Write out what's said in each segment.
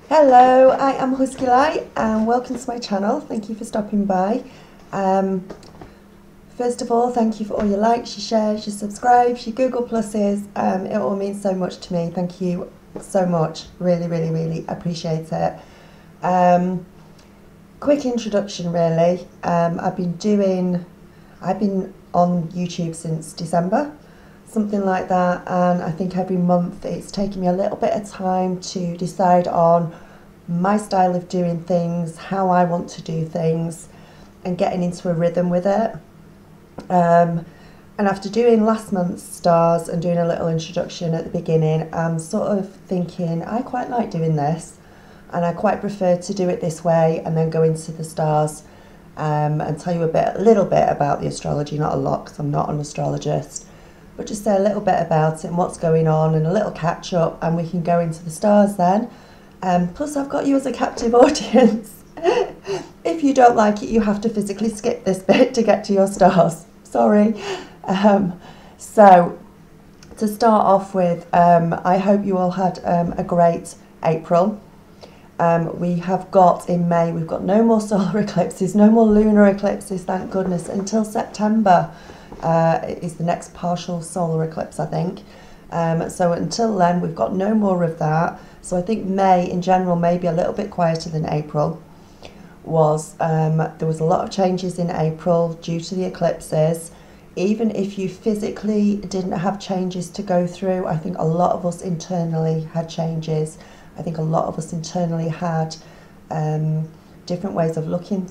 Hello, I am Husky Light and welcome to my channel. Thank you for stopping by. First of all, thank you for all your likes, your shares, your subscribes, your Google Pluses. It all means so much to me. Thank you so much. Really, really, really appreciate it. Quick introduction really. I've been on YouTube since December, something like that, and I think every month it's taken me a little bit of time to decide on my style of doing things, how I want to do things, and getting into a rhythm with it. And after doing last month's stars and doing a little introduction at the beginning, I'm sort of thinking I quite like doing this, and I quite prefer to do it this way and then go into the stars and tell you a little bit about the astrology, not a lot because I'm not an astrologist, but just say a little bit about it and what's going on and a little catch up, and we can go into the stars then. Plus I've got you as a captive audience. If you don't like it, you have to physically skip this bit to get to your stars. Sorry. So to start off with, I hope you all had a great April. We have got in May, we've got no more solar eclipses, no more lunar eclipses, thank goodness, until September. Is the next partial solar eclipse, I think. So until then, we've got no more of that. So I think May in general may be a little bit quieter than April was. There was a lot of changes in April due to the eclipses. Even if you physically didn't have changes to go through, I think a lot of us internally had changes. I think a lot of us internally had different ways of looking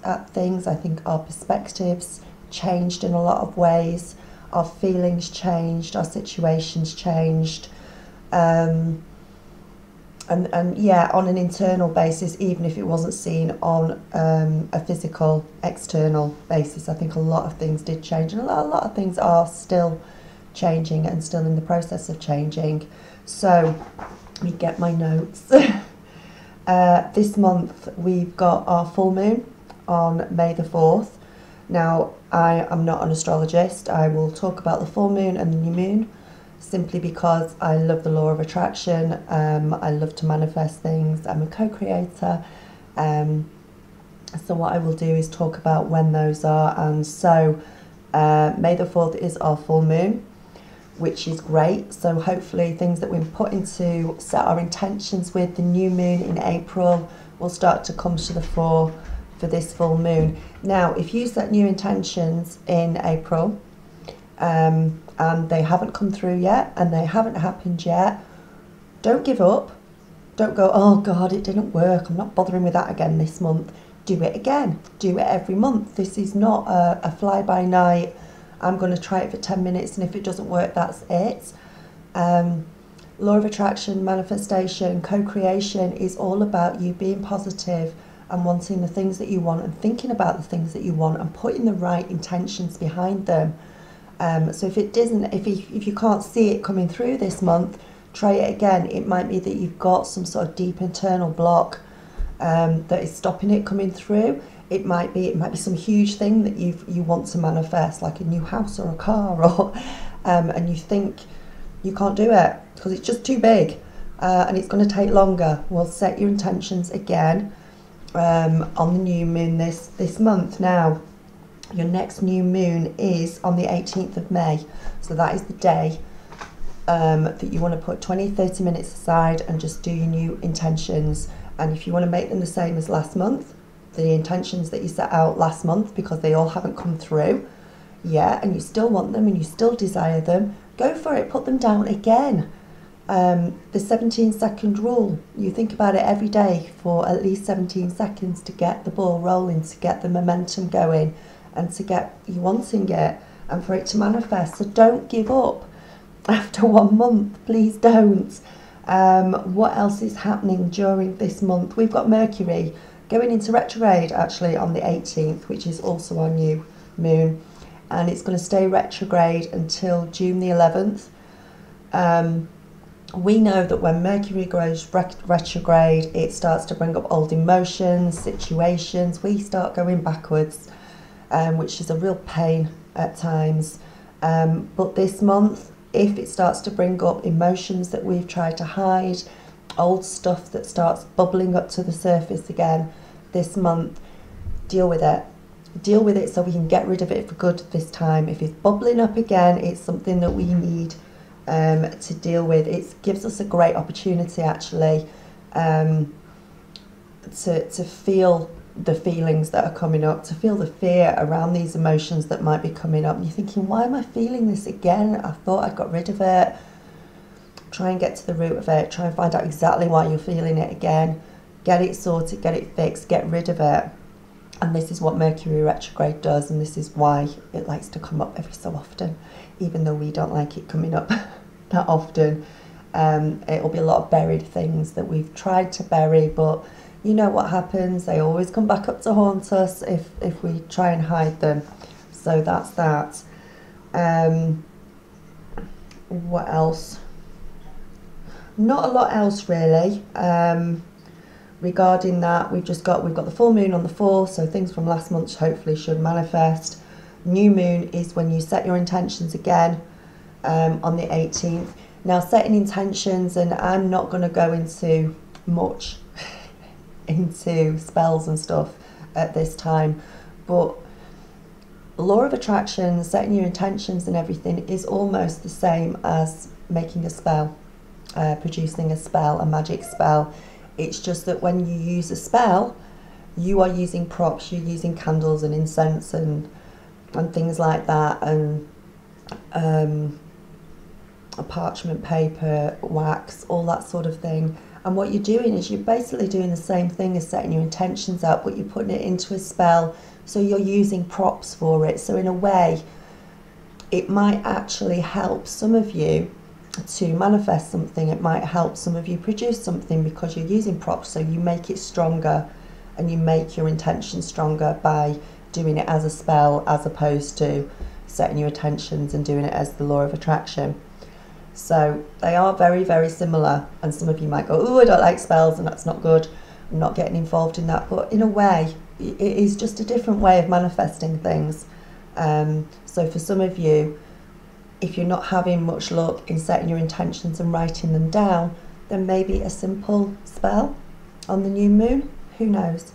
at things. I think our perspectives changed in a lot of ways. Our feelings changed, our situations changed. And yeah, on an internal basis, even if it wasn't seen on a physical, external basis, I think a lot of things did change, and a lot of things are still changing and still in the process of changing. So, let me get my notes. This month we've got our full moon on May the 4th. Now, I am not an astrologist. I will talk about the full moon and the new moon simply because I love the law of attraction. I love to manifest things. I'm a co-creator. So what I will do is talk about when those are. And so May the 4th is our full moon, which is great. So hopefully things that we've put into, set our intentions with the new moon in April will start to come to the fore for this full moon. Now, if you set new intentions in April and they haven't come through yet and they haven't happened yet, don't give up. Don't go, oh God, it didn't work, I'm not bothering with that again this month. Do it again. Do it every month. This is not a fly-by-night, I'm going to try it for 10 minutes and if it doesn't work, that's it. Law of attraction, manifestation, co-creation is all about you being positive and wanting the things that you want and thinking about the things that you want and putting the right intentions behind them. So if it doesn't, if you can't see it coming through this month, try it again. It might be that you've got some sort of deep internal block that is stopping it coming through. It might be some huge thing that you want to manifest, like a new house or a car, or and you think you can't do it because it's just too big and it's going to take longer. Well, set your intentions again on the new moon this month. Now, your next new moon is on the 18th of May, so that is the day that you want to put 20-30 minutes aside and just do your new intentions. And if you want to make them the same as last month, the intentions that you set out last month, because they all haven't come through yet and you still want them and you still desire them, go for it, put them down again. The 17-second rule, you think about it every day for at least 17 seconds to get the ball rolling, to get the momentum going and to get you wanting it and for it to manifest. So don't give up after 1 month, please don't. What else is happening during this month? We've got Mercury going into retrograde actually on the 18th, which is also our new moon, and it's going to stay retrograde until June the 11th. We know that when Mercury goes retrograde, it starts to bring up old emotions, situations. We start going backwards, which is a real pain at times. But this month, if it starts to bring up emotions that we've tried to hide, old stuff that starts bubbling up to the surface again this month, deal with it. Deal with it so we can get rid of it for good this time. If it's bubbling up again, it's something that we need to deal with. It gives us a great opportunity actually to feel the feelings that are coming up, to feel the fear around these emotions that might be coming up. And you're thinking, why am I feeling this again? I thought I got rid of it. Try and get to the root of it. Try and find out exactly why you're feeling it again. Get it sorted, get it fixed, get rid of it. And this is what Mercury retrograde does, and this is why it likes to come up every so often, even though we don't like it coming up that often. It'll be a lot of buried things that we've tried to bury, but you know what happens. They always come back up to haunt us if we try and hide them. So that's that. What else? Not a lot else really. Regarding that, we've got the full moon on the 4th, so things from last month hopefully should manifest. New moon is when you set your intentions again, on the 18th. Now, setting intentions, and I'm not going to go into much into spells and stuff at this time, but law of attraction, setting your intentions and everything is almost the same as making a spell, producing a spell, a magic spell. It's just that when you use a spell, you are using props, you're using candles and incense and things like that, and a parchment paper, wax, all that sort of thing. And what you're doing is you're basically doing the same thing as setting your intentions up, but you're putting it into a spell, so you're using props for it. So in a way, it might actually help some of you to manifest something. It might help some of you produce something because you're using props, so you make it stronger and you make your intention stronger by doing it as a spell as opposed to setting your intentions and doing it as the law of attraction. So they are very, very similar, and some of you might go, oh, I don't like spells and that's not good, I'm not getting involved in that. But in a way, it is just a different way of manifesting things. So for some of you, if you're not having much luck in setting your intentions and writing them down, then maybe a simple spell on the new moon, who knows.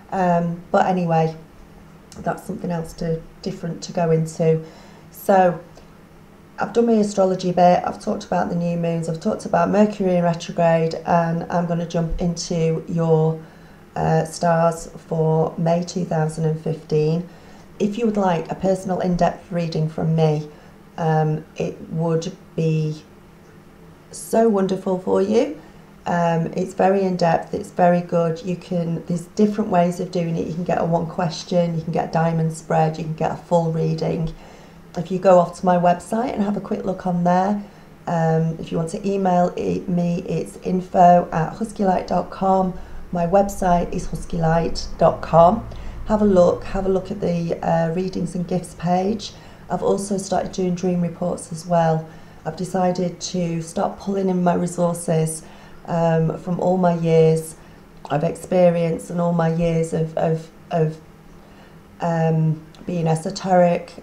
But anyway, that's something else different to go into. So I've done my astrology bit, I've talked about the new moons, I've talked about Mercury in retrograde, and I'm going to jump into your stars for May 2015. If you would like a personal in-depth reading from me, it would be so wonderful for you. It's very in-depth, it's very good. There's different ways of doing it. You can get a one question, you can get a diamond spread, you can get a full reading. If you go off to my website and have a quick look on there, if you want to email me, it's info@huskylight.com. My website is huskylight.com. Have a look at the readings and gifts page. I've also started doing dream reports as well. I've decided to start pulling in my resources from all my years of experience and all my years of being esoteric,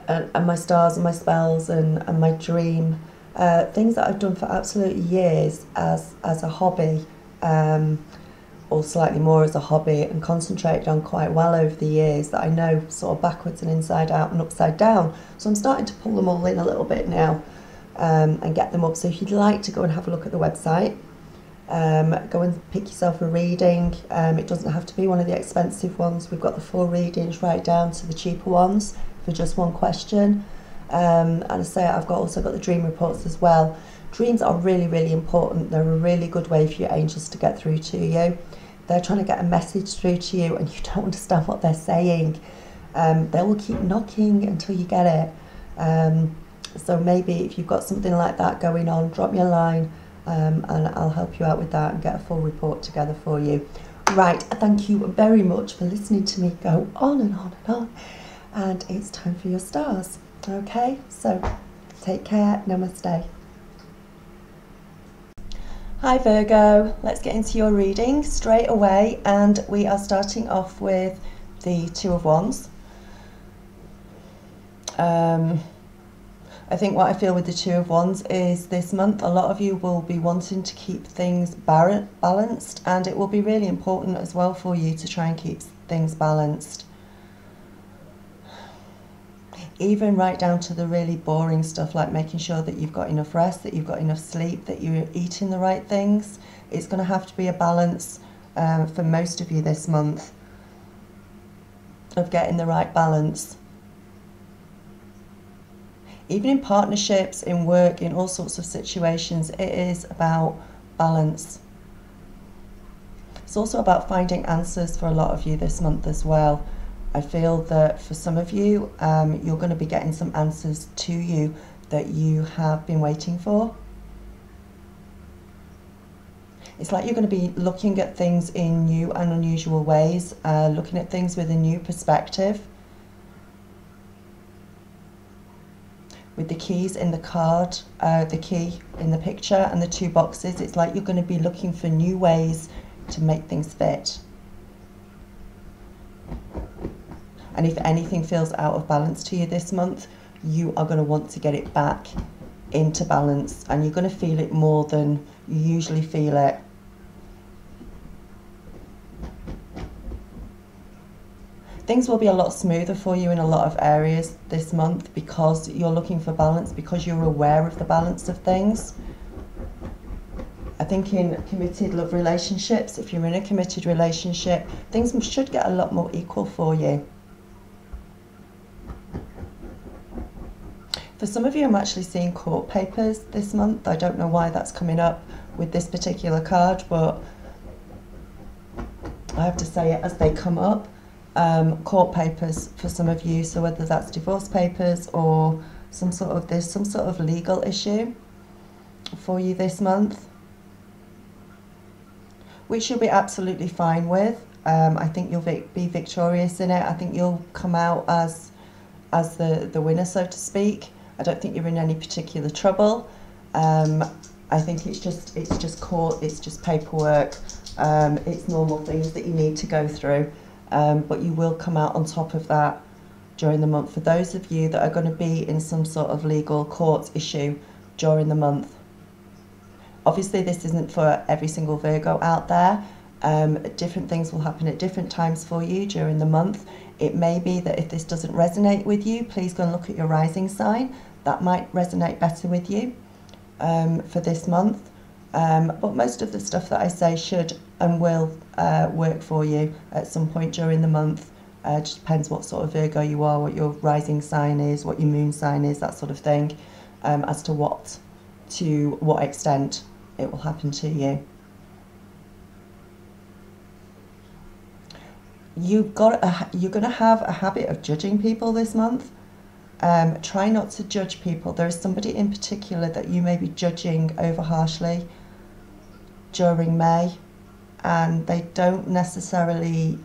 and my stars and my spells and my dream, things that I've done for absolutely years as a hobby, or slightly more as a hobby, and concentrated on quite well over the years, that I know sort of backwards and inside out and upside down. So I'm starting to pull them all in a little bit now, and get them up. So if you'd like to go and have a look at the website, go and pick yourself a reading. It doesn't have to be one of the expensive ones. We've got the full readings right down to the cheaper ones for just one question. And I say I've also got the dream reports as well. Dreams are really, really important. They're a really good way for your angels to get through to you. They're trying to get a message through to you and you don't understand what they're saying. They will keep knocking until you get it. So maybe if you've got something like that going on, drop me a line, and I'll help you out with that and get a full report together for you. Right, thank you very much for listening to me go on and on and on. And it's time for your stars. Okay, so take care. Namaste. Hi Virgo, let's get into your reading straight away, and we are starting off with the Two of Wands. I think what I feel with the Two of Wands is this month a lot of you will be wanting to keep things balanced, and it will be really important as well for you to try and keep things balanced. Even right down to the really boring stuff, like making sure that you've got enough rest, that you've got enough sleep, that you're eating the right things. It's going to have to be a balance for most of you this month, of getting the right balance. Even in partnerships, in work, in all sorts of situations, it is about balance. It's also about finding answers for a lot of you this month as well. I feel that for some of you, you're going to be getting some answers to you that you have been waiting for. It's like you're going to be looking at things in new and unusual ways, looking at things with a new perspective. With the keys in the card, the key in the picture and the two boxes, it's like you're going to be looking for new ways to make things fit. And if anything feels out of balance to you this month, you are going to want to get it back into balance, and you're going to feel it more than you usually feel it. Things will be a lot smoother for you in a lot of areas this month because you're looking for balance, because you're aware of the balance of things. I think in committed love relationships, if you're in a committed relationship, things should get a lot more equal for you. For some of you, I'm actually seeing court papers this month. I don't know why that's coming up with this particular card, but I have to say it as they come up. Court papers for some of you, so whether that's divorce papers or there's some sort of legal issue for you this month, which you'll be absolutely fine with. I think you'll be victorious in it. I think you'll come out as the winner, so to speak. I don't think you're in any particular trouble. I think it's just court, it's just paperwork, it's normal things that you need to go through. But you will come out on top of that during the month. For those of you that are going to be in some sort of legal court issue during the month. Obviously, this isn't for every single Virgo out there. Different things will happen at different times for you during the month. It may be that if this doesn't resonate with you, please go and look at your rising sign. That might resonate better with you for this month. But most of the stuff that I say should and will work for you at some point during the month. It just depends what sort of Virgo you are, what your rising sign is, what your moon sign is, that sort of thing, as to what extent it will happen to you. You're going to have a habit of judging people this month. Try not to judge people. There is somebody in particular that you may be judging over harshly during May, and they don't necessarily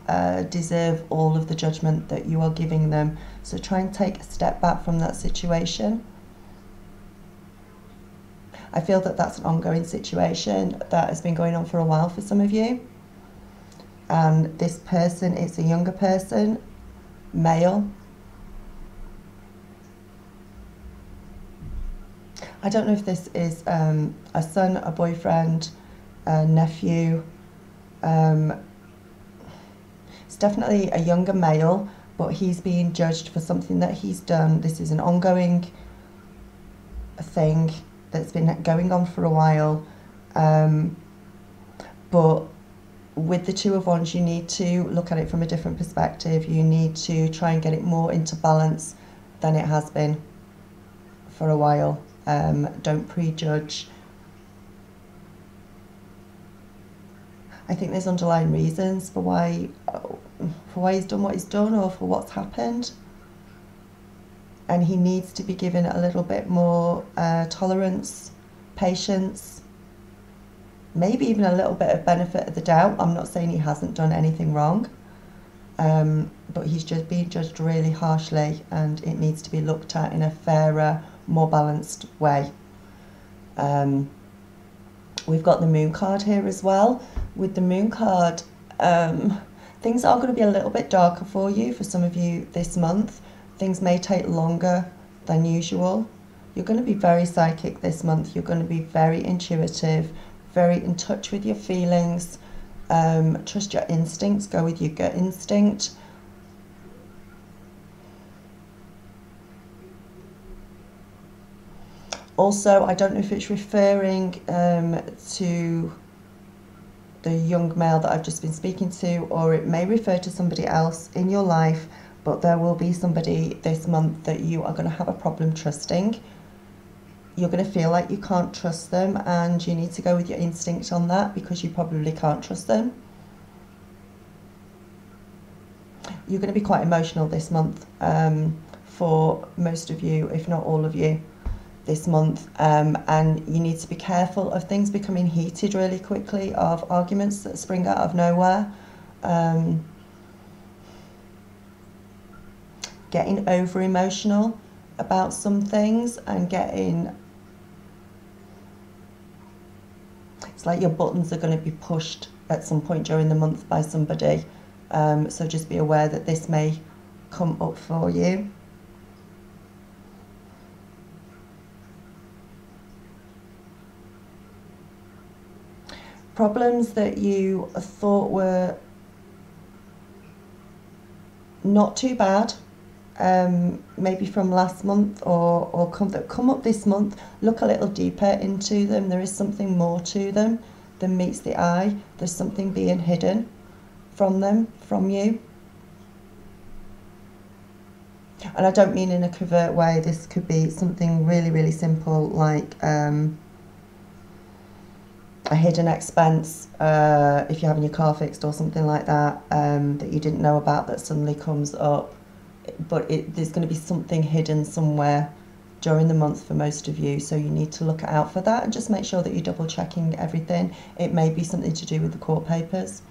deserve all of the judgment that you are giving them. So try and take a step back from that situation. I feel that that's an ongoing situation that has been going on for a while for some of you. And this person, it's a younger person, male. I don't know if this is a son, a boyfriend, a nephew. It's definitely a younger male, but he's being judged for something that he's done. This is an ongoing thing that's been going on for a while. But with the Two of Wands, you need to look at it from a different perspective. You need to try and get it more into balance than it has been for a while. Don't prejudge. I think there's underlying reasons for why he's done what he's done, or for what's happened. And he needs to be given a little bit more tolerance, patience, maybe even a little bit of benefit of the doubt. I'm not saying he hasn't done anything wrong, but he's just being judged really harshly, and it needs to be looked at in a fairer, more balanced way. We've got the Moon card here as well. With the Moon card, things are going to be a little bit darker for you, for some of you this month. Things may take longer than usual You're going to be very psychic this month. You're going to be very intuitive, very in touch with your feelings. Trust your instincts, go with your gut instinct. Also, I don't know if it's referring to the young male that I've just been speaking to, or it may refer to somebody else in your life, but there will be somebody this month that you are going to have a problem trusting. You're going to feel like you can't trust them, and you need to go with your instinct on that, because you probably can't trust them. You're going to be quite emotional this month, for most of you, if not all of you, this month, and you need to be careful of things becoming heated really quickly, of arguments that spring out of nowhere, getting over emotional about some things, and it's like your buttons are going to be pushed at some point during the month by somebody, so just be aware that this may come up for you. Problems that you thought were not too bad, maybe from last month, or that come up this month, look a little deeper into them. There is something more to them than meets the eye. There's something being hidden from them, from you. And I don't mean in a covert way. This could be something really, really simple, like a hidden expense, if you're having your car fixed or something like that, that you didn't know about, that suddenly comes up. But there's going to be something hidden somewhere during the month for most of you, so you need to look out for that and just make sure that you're double checking everything. It may be something to do with the court papers.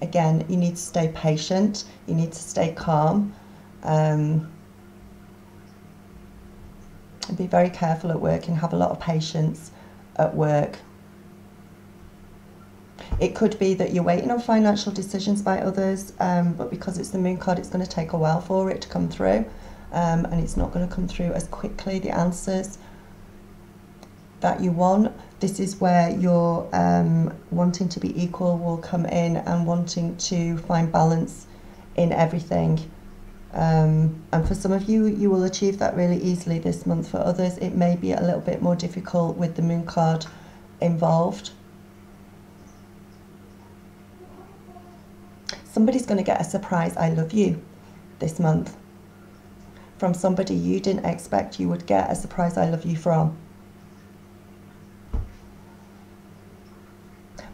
Again, you need to stay patient, you need to stay calm, and be very careful at work, and have a lot of patience at work. It could be that you're waiting on financial decisions by others, but because it's the moon card, it's going to take a while for it to come through, and it's not going to come through as quickly, the answers that you want. This is where your wanting to be equal will come in, and wanting to find balance in everything. And for some of you, you will achieve that really easily this month. For others, it may be a little bit more difficult with the moon card involved. Somebody's going to get a surprise "I love you" this month from somebody you didn't expect you would get a surprise "I love you" from.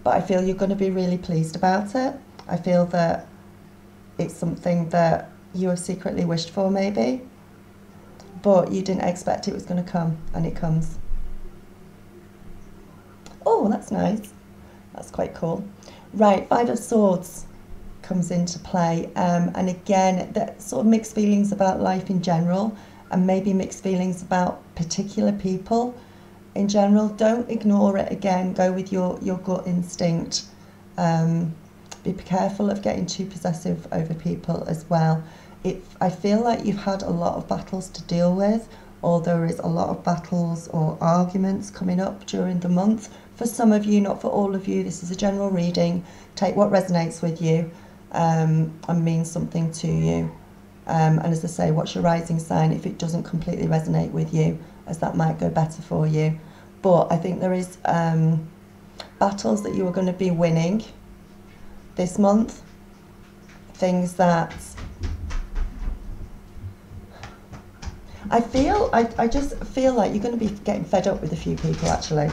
But I feel you're going to be really pleased about it. I feel that it's something that you have secretly wished for, maybe, but you didn't expect it was going to come, and it comes. Oh, that's nice. That's quite cool. Right, Five of Swords comes into play, and again, that sort of mixed feelings about life in general, and maybe mixed feelings about particular people in general. Don't ignore it. Again, go with your gut instinct. Be careful of getting too possessive over people as well. I feel like you've had a lot of battles to deal with, or there is a lot of battles or arguments coming up during the month. For some of you, not for all of you. This is a general reading. Take what resonates with you, and means something to you. And as I say, watch your rising sign if it doesn't completely resonate with you, as that might go better for you. But I think there is battles that you are going to be winning this month. Things that I just feel like you're going to be getting fed up with a few people actually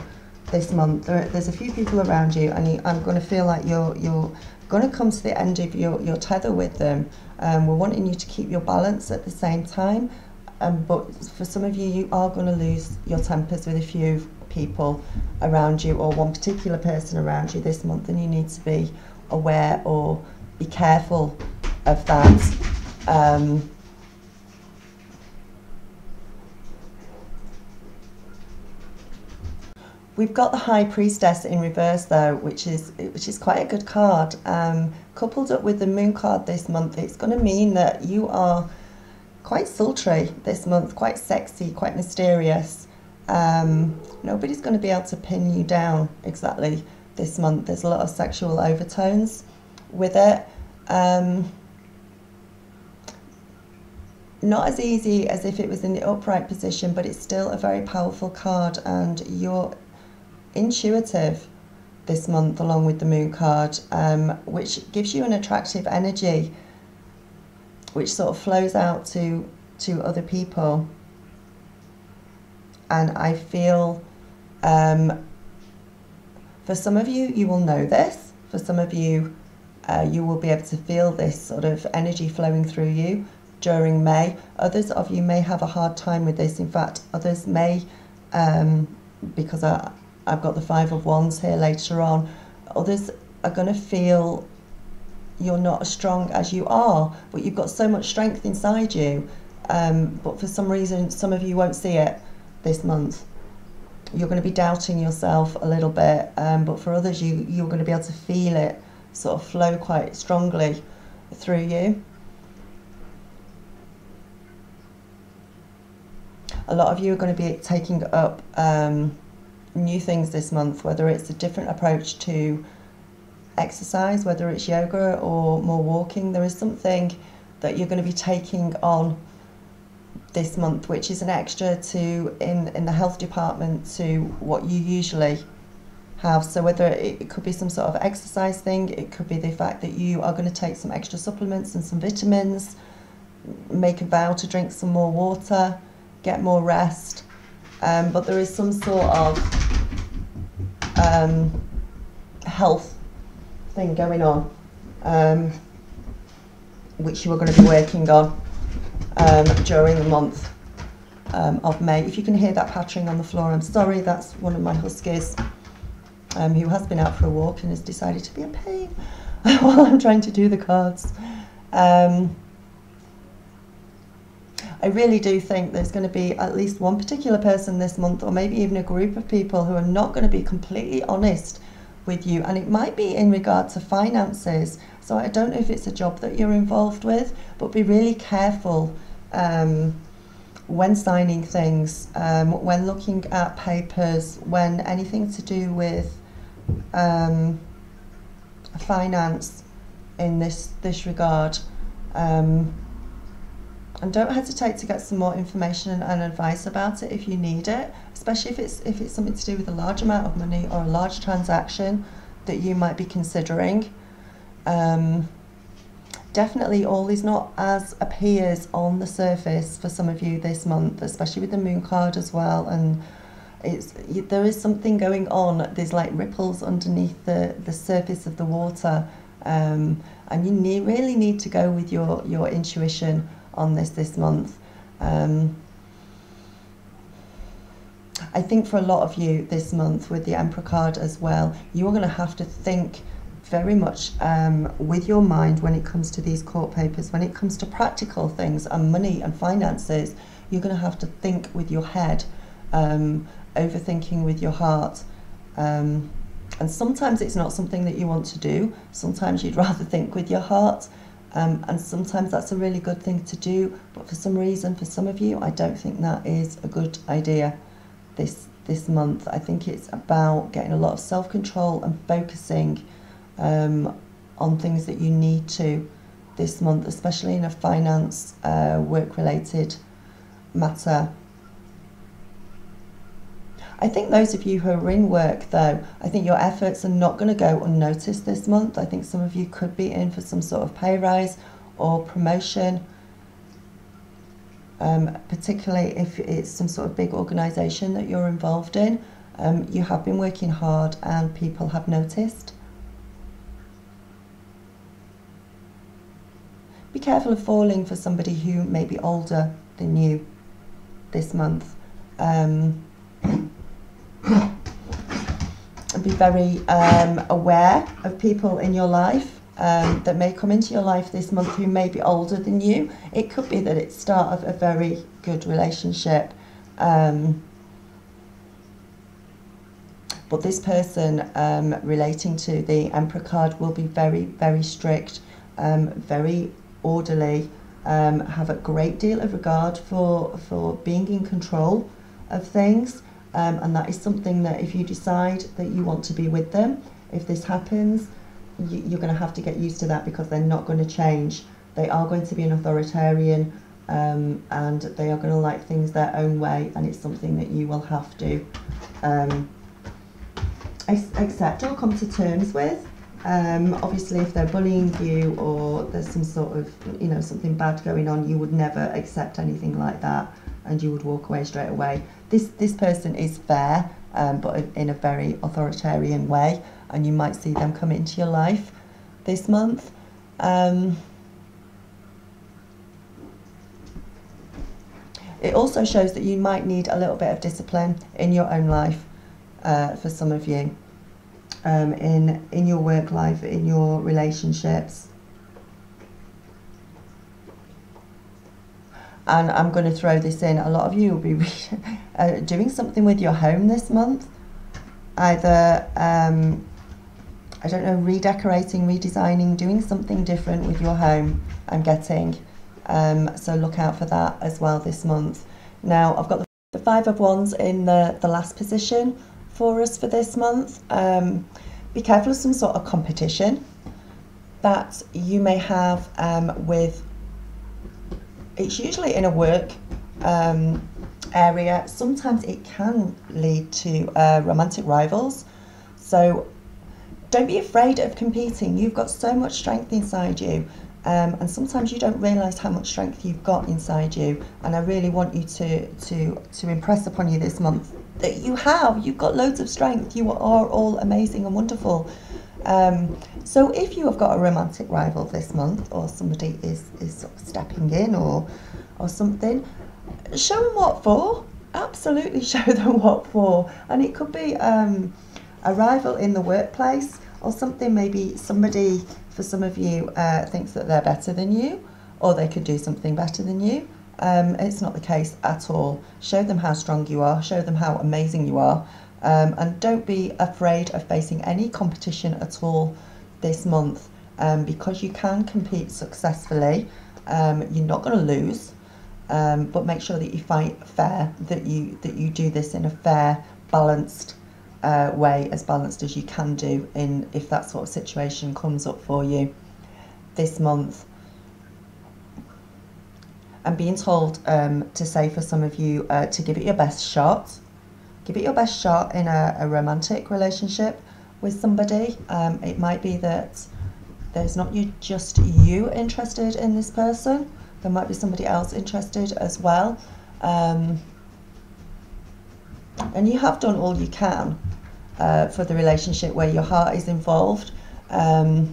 this month. There's a few people around you, and I'm going to feel like you're going to come to the end of your tether with them. We're wanting you to keep your balance at the same time, but for some of you, you are going to lose your tempers with a few people around you, or one particular person around you this month, and you need to be aware or be careful of that. We've got the High Priestess in reverse though, which is quite a good card. Coupled up with the Moon card this month, it's going to mean that you are quite sultry this month, quite sexy, quite mysterious. Nobody's going to be able to pin you down exactly this month. There's a lot of sexual overtones with it. Not as easy as if it was in the upright position, but it's still a very powerful card, and you're intuitive this month along with the moon card, which gives you an attractive energy which sort of flows out to other people. And I feel for some of you, you will know this. For some of you, you will be able to feel this sort of energy flowing through you during May. Others of you may have a hard time with this. In fact, others may, because I've got the Five of Wands here later on, others are going to feel you're not as strong as you are, but you've got so much strength inside you. But for some reason, some of you won't see it this month. You're going to be doubting yourself a little bit, but for others, you're going to be able to feel it sort of flow quite strongly through you. A lot of you are going to be taking up new things this month, whether it's a different approach to exercise, whether it's yoga or more walking. There is something that you're going to be taking on this month, which is an extra to in the health department to what you usually have. So whether it could be some sort of exercise thing, it could be the fact that you are going to take some extra supplements and some vitamins, make a vow to drink some more water, get more rest, but there is some sort of health thing going on, which you are going to be working on during the month of May. If you can hear that pattering on the floor, I'm sorry, that's one of my huskies who has been out for a walk and has decided to be a pain while I'm trying to do the cards. I really do think there's going to be at least one particular person this month, or maybe even a group of people, who are not going to be completely honest with you, and it might be in regard to finances. So I don't know if it's a job that you're involved with, but be really careful when signing things, when looking at papers, when anything to do with finance in this regard. And don't hesitate to get some more information and advice about it if you need it, especially if it's something to do with a large amount of money or a large transaction that you might be considering. Definitely all is not as appears on the surface for some of you this month, especially with the moon card as well. And there is something going on. There's like ripples underneath the surface of the water, and you really need to go with your intuition on this month. I think for a lot of you this month with the Emperor card as well, you are going to have to think very much with your mind when it comes to these court papers. When it comes to practical things and money and finances, you're going to have to think with your head, overthinking with your heart. And sometimes it's not something that you want to do. Sometimes you'd rather think with your heart. And sometimes that's a really good thing to do, but for some reason, for some of you, I don't think that is a good idea this month. I think it's about getting a lot of self-control and focusing on things that you need to this month, especially in a finance, work-related matter. I think those of you who are in work, though, I think your efforts are not going to go unnoticed this month. I think some of you could be in for some sort of pay rise or promotion, particularly if it's some sort of big organisation that you're involved in. You have been working hard and people have noticed. Be careful of falling for somebody who may be older than you this month. And be very aware of people in your life that may come into your life this month who may be older than you. It could be that it's start of a very good relationship, but this person relating to the Emperor card will be very, very strict, very orderly, have a great deal of regard for being in control of things, and that is something that if you decide that you want to be with them, if this happens, you're going to have to get used to that, because they're not going to change. They are going to be an authoritarian, and they are going to like things their own way, and it's something that you will have to accept or come to terms with. Obviously, if they're bullying you or there's some sort of, something bad going on, you would never accept anything like that, and you would walk away straight away. This person is fair, but in a very authoritarian way, and you might see them come into your life this month. It also shows that you might need a little bit of discipline in your own life, for some of you, in your work life, in your relationships. And I'm going to throw this in, a lot of you will be doing something with your home this month. Either, I don't know, redecorating, redesigning, doing something different with your home, I'm getting. So look out for that as well this month. Now, I've got the Five of Wands in the last position for us for this month. Be careful of some sort of competition that you may have with, it's usually in a work area. Sometimes it can lead to romantic rivals. So don't be afraid of competing. You've got so much strength inside you. And sometimes you don't realise how much strength you've got inside you, and I really want you to impress upon you this month that you've got loads of strength. You are all amazing and wonderful. So if you have got a romantic rival this month, or somebody is sort of stepping in or something, show them what for. Absolutely show them what for. And it could be a rival in the workplace or something. Maybe somebody, for some of you, thinks that they're better than you, or they could do something better than you. It's not the case at all. Show them how strong you are, show them how amazing you are, and don't be afraid of facing any competition at all this month, because you can compete successfully. You're not going to lose, but make sure that you fight fair, that you do this in a fair, balanced way, as balanced as you can do if that sort of situation comes up for you this month. I'm being told to say for some of you to give it your best shot. Give it your best shot in a romantic relationship with somebody. It might be that there's not just you interested in this person. There might be somebody else interested as well. And you have done all you can for the relationship where your heart is involved. So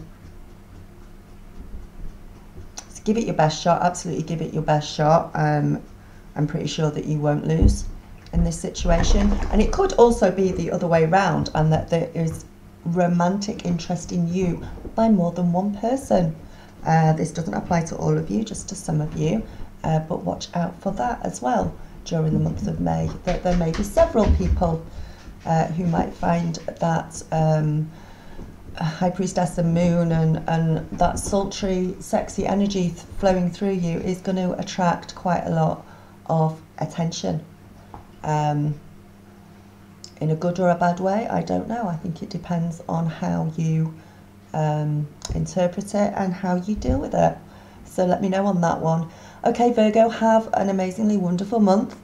give it your best shot, absolutely give it your best shot. I'm pretty sure that you won't lose in this situation. And it could also be the other way round, and that there is romantic interest in you by more than one person. This doesn't apply to all of you, just to some of you, but watch out for that as well during the month of May, that there may be several people who might find that High Priestess and Moon and that sultry, sexy energy flowing through you is going to attract quite a lot of attention. In a good or a bad way, I don't know. I think it depends on how you interpret it and how you deal with it. So let me know on that one. Okay, Virgo, have an amazingly wonderful month.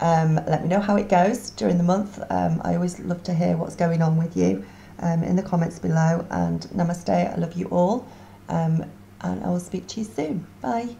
Let me know how it goes during the month. I always love to hear what's going on with you in the comments below. And namaste, I love you all. And I will speak to you soon. Bye.